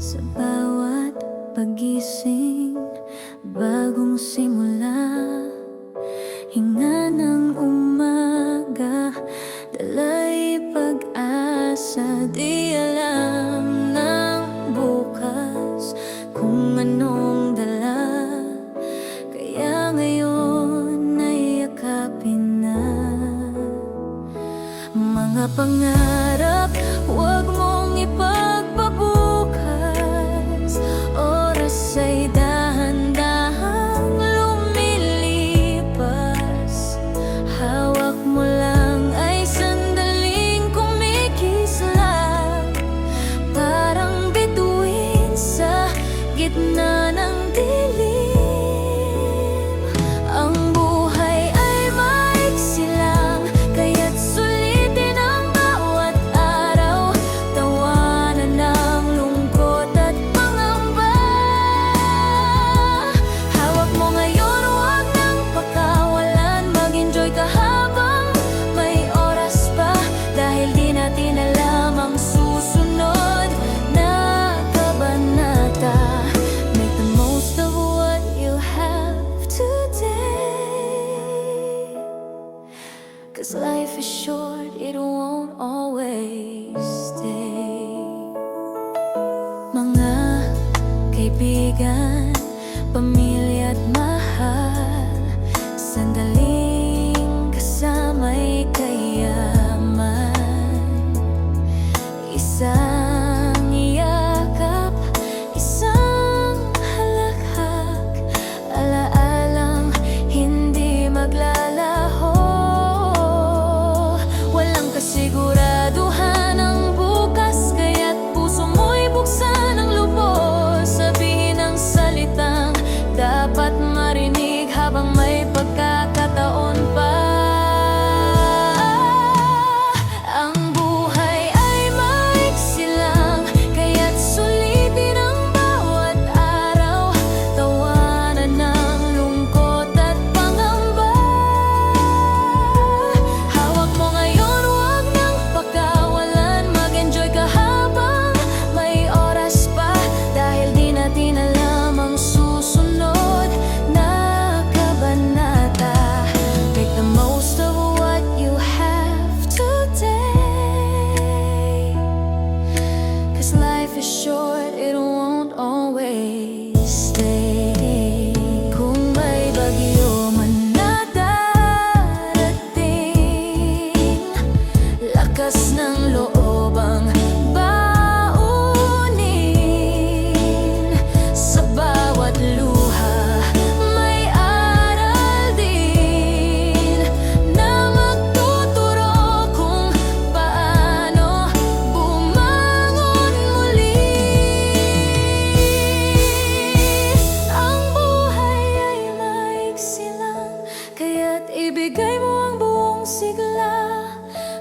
Sa bawat pagising, bagong simula, hinga ng umaga, dala'y pag-asa. Di alam ng bukas kung anong dala, kaya ngayon ay yakapin na. Mga pangarap, huwag mong ipagpabukas. Oras ay dahan-dahang lumilipas. Hawak mo lang ay sandaling kumikislap, parang bituin sa gitna ng dilim. Ang buhay ay maiksi lang, kaya't sulitin ang bawat araw. Tawanan ng lungkot at pangamba. Hawak mo ngayon, huwag nang pakawalan. Mag-enjoy ka habang may oras pa, dahil di natin alam ang susunod na kabanata. Make the most of what you have today, 'cause life is short, it won't always stay. Mga kaibigan, pamilya at mahal, sandaling kasama'y kayaman. Isang yakap, isang halakhak, alaalang hindi maglalaho. Walang kasiguraduhan ang bukas, kaya't puso mo'y buksan ang lubos. Sabihin ang salitang dapat marinig habang may pagkakataon pa. Ang buhay ay maiksi lang, kaya't sulitin ang bawat araw. Tawanan ng lungkot at pangamba. Hawak mo ngayon, huwag nang pakawalan. Mag-enjoy ka habang may oras pa, dahil di natin alam ang susunod na kabanata. Make the most of what you have today, 'cause life is short, it won't always stay. Kung may bagyo man na darating, lakas ng loob ang baunin. Sa bawat luha may aral din, na magtuturo kung paano bumangon muli. Ang buhay ay maiksi lang, kaya't ibigay mo ang buong sigla.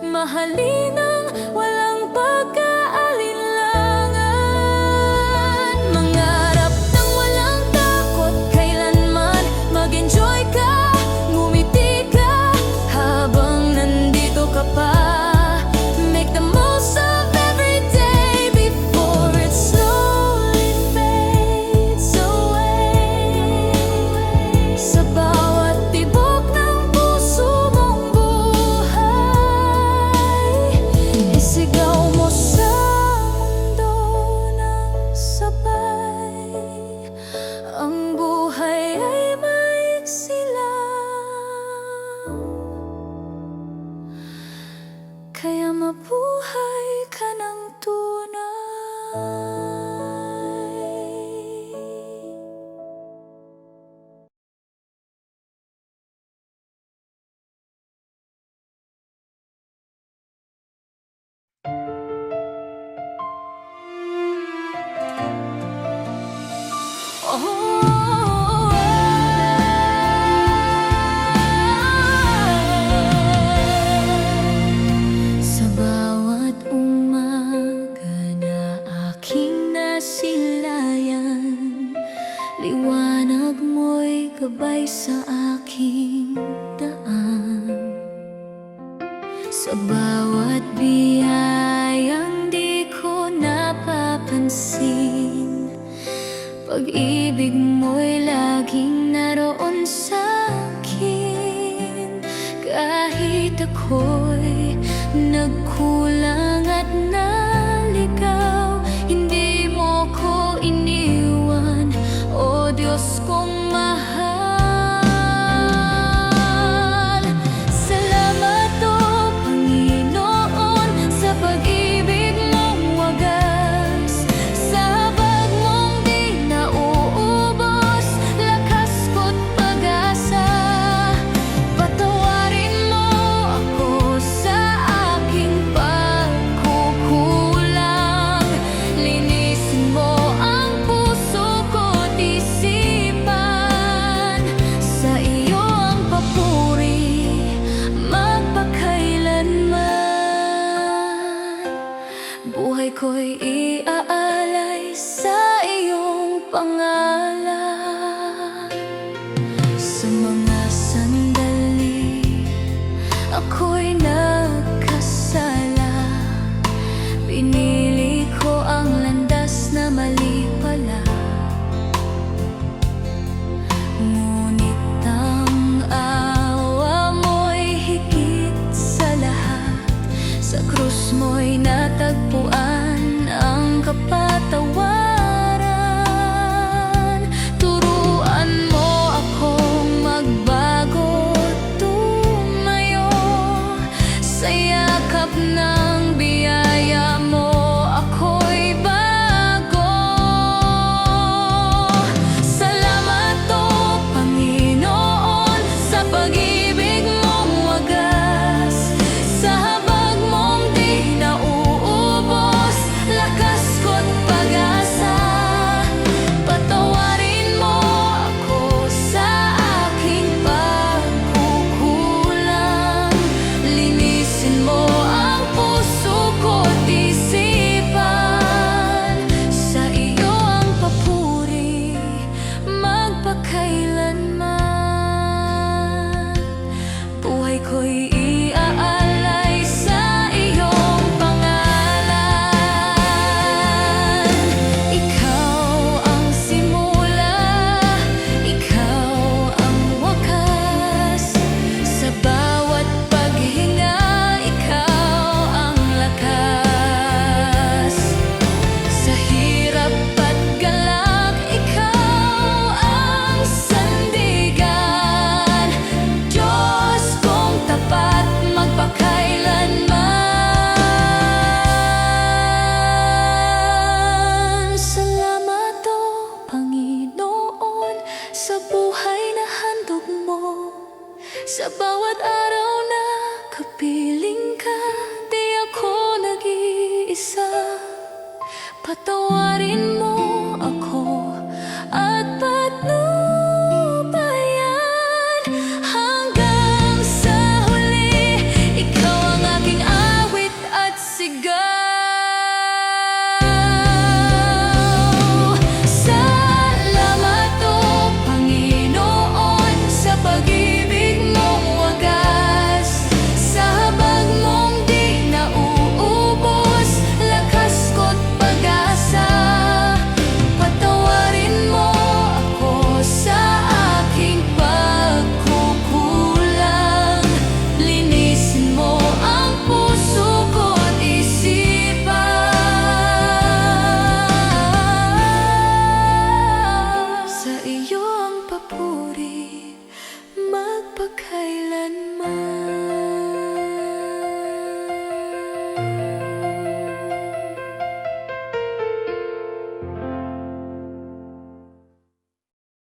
Mahalin ang walang pagkaalinlangan. Mangarap ng walang takot kailanman. Mag-enjoy ka, ngumiti ka habang nandito ka pa. Make the most of every day before it slowly fades away. Sa bawat tibok ng puso mong buhay, isigaw mo sa mundo ng sabay. Ang buhay ay maiksi lang, kaya mabuhay ka ng tunay. Sa bawat umaga na aking nasilayan, liwanag mo'y gabay sa aking daan. Sa bawat biyayang di ko napapansin, Pag-ibig mo'y laging naroon sa'kin kahit ako